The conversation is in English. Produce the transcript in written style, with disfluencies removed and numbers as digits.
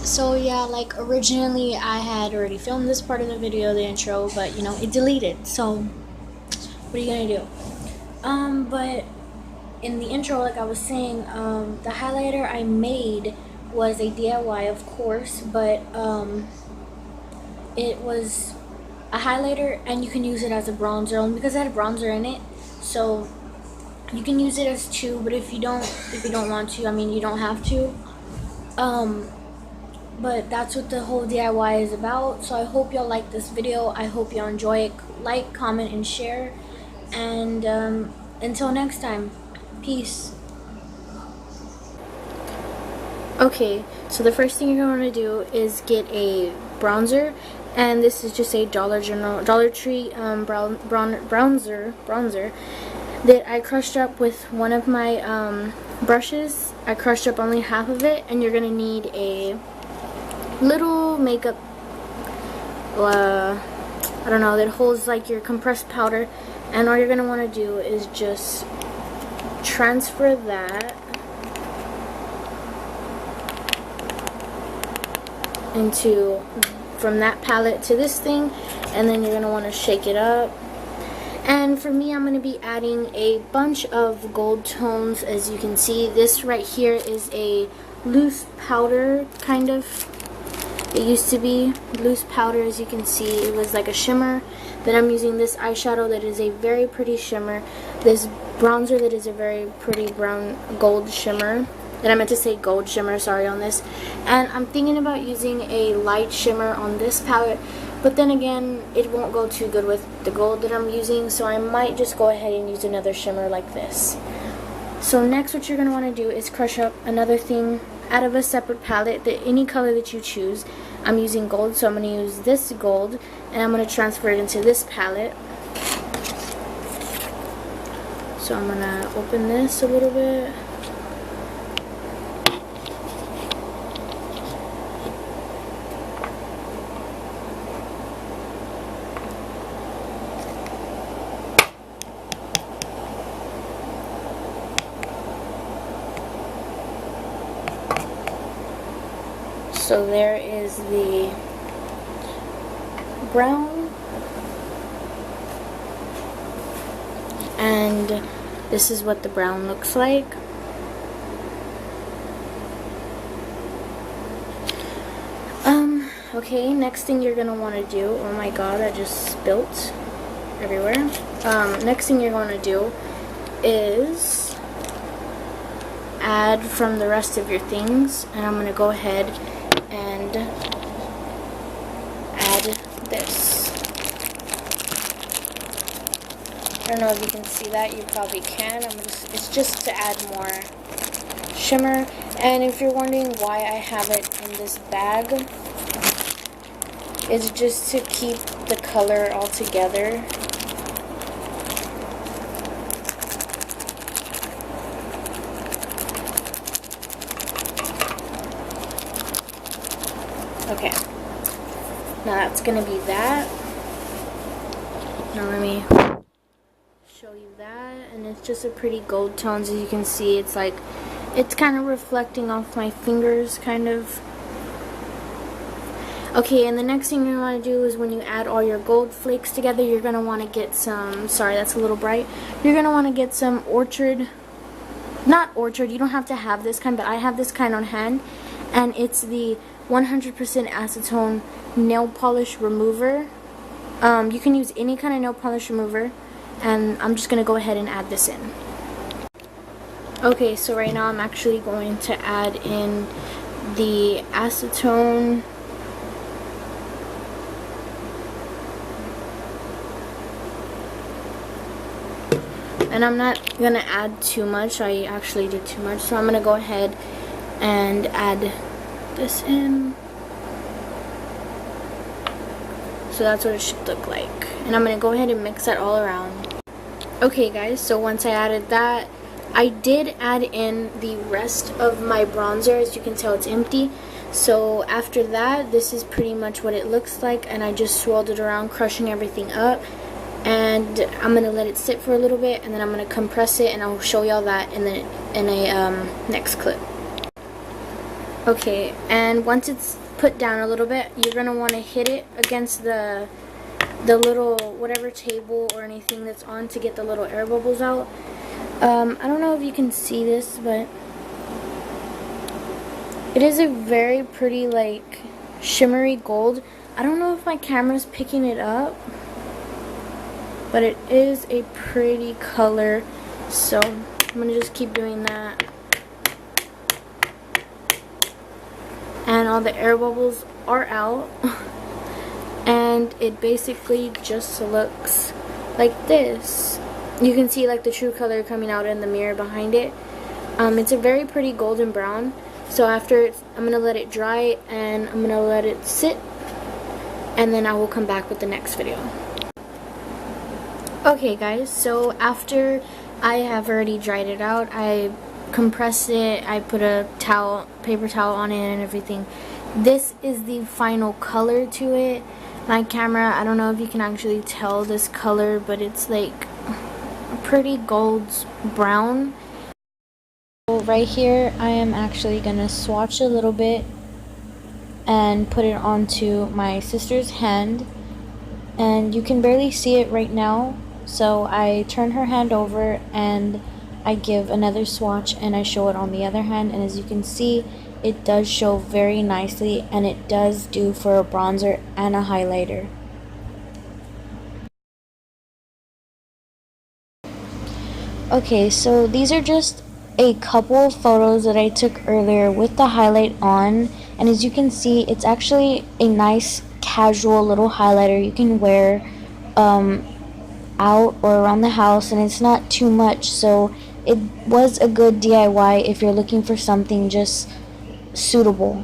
So yeah, like originally I had already filmed this part of the video, the intro, but you know, it deleted. So what are you gonna do? But in the intro, like I was saying, the highlighter I made was a DIY, of course, but it was a highlighter and you can use it as a bronzer only because it had bronzer in it. So you can use it as two, but if you don't want to, I mean, you don't have to. But that's what the whole DIY is about. So I hope y'all like this video. I hope y'all enjoy it. Like, comment, and share. And until next time, peace. Okay, so the first thing you're going to do is get a bronzer, and this is just a Dollar Tree bronzer that I crushed up with one of my brushes. I crushed up only half of it, and you're going to need a little makeup, I don't know, that holds like your compressed powder, and all you're going to want to do is just transfer that into, from that palette to this thing, and then you're going to want to shake it up. And for me, I'm going to be adding a bunch of gold tones. As you can see, this right here is a loose powder, kind of. It used to be loose powder. As you can see, it was like a shimmer. Then I'm using this eyeshadow that is a very pretty shimmer, this bronzer that is a very pretty brown gold shimmer. Then I meant to say gold shimmer, sorry, on this. And I'm thinking about using a light shimmer on this palette, but then again, it won't go too good with the gold that I'm using, so I might just go ahead and use another shimmer like this. So next, what you're going to want to do is crush up another thing out of a separate palette, any color that you choose. I'm using gold, so I'm going to use this gold, and I'm going to transfer it into this palette. So I'm going to open this a little bit. So there is the brown, and this is what the brown looks like. Okay, next thing you're gonna want to do, oh my god, I just spilt everywhere. Next thing you're going to do is add from the rest of your things, and I'm gonna go ahead and add this. I don't know if you can see that. You probably can. It's just to add more shimmer. And if you're wondering why I have it in this bag, it's just to keep the color all together. Okay, now that's gonna be that. Now let me show you that, and it's just a pretty gold tones. As you can see, it's like, it's kind of reflecting off my fingers, kind of. Okay, and the next thing you want to do is when you add all your gold flakes together, you're gonna want to get some, sorry, that's a little bright. You're gonna want to get some not Orchard, you don't have to have this kind, but I have this kind on hand, and it's the 100% acetone nail polish remover. You can use any kind of nail polish remover, and I'm just going to go ahead and add this in. Okay, so right now I'm actually going to add in the acetone. And I'm not going to add too much. I actually did too much, so I'm going to go ahead and add this in. So that's what it should look like, and I'm going to go ahead and mix that all around. Okay guys, so once I added that, I did add in the rest of my bronzer. As you can tell, it's empty. So after that, this is pretty much what it looks like, and I just swirled it around, crushing everything up. And I'm going to let it sit for a little bit, and then I'm going to compress it, and I'll show y'all that in a next clip. Okay, and once it's put down a little bit, you're going to want to hit it against the little whatever table or anything that's on to get the little air bubbles out. I don't know if you can see this, but it is a very pretty, like, shimmery gold. I don't know if my camera's picking it up, but it is a pretty color, so I'm gonna just keep doing that. And all the air bubbles are out. And it basically just looks like this. You can see like the true color coming out in the mirror behind it. It's a very pretty golden brown. So after I'm going to let it dry and I'm going to let it sit, and then I will come back with the next video. Okay guys, so after I have already dried it out, I compressed it, I put a towel, paper towel on it and everything. This is the final color to it. My camera, I don't know if you can actually tell this color, but it's like a pretty gold brown. So right here, I am actually gonna swatch a little bit and put it onto my sister's hand, and you can barely see it right now, so I turn her hand over and I give another swatch and I show it on the other hand, and as you can see, it does show very nicely, and it does do for a bronzer and a highlighter. Okay, so these are just a couple of photos that I took earlier with the highlight on, and as you can see, it's actually a nice casual little highlighter you can wear out or around the house, and it's not too much, so it was a good DIY if you're looking for something just suitable.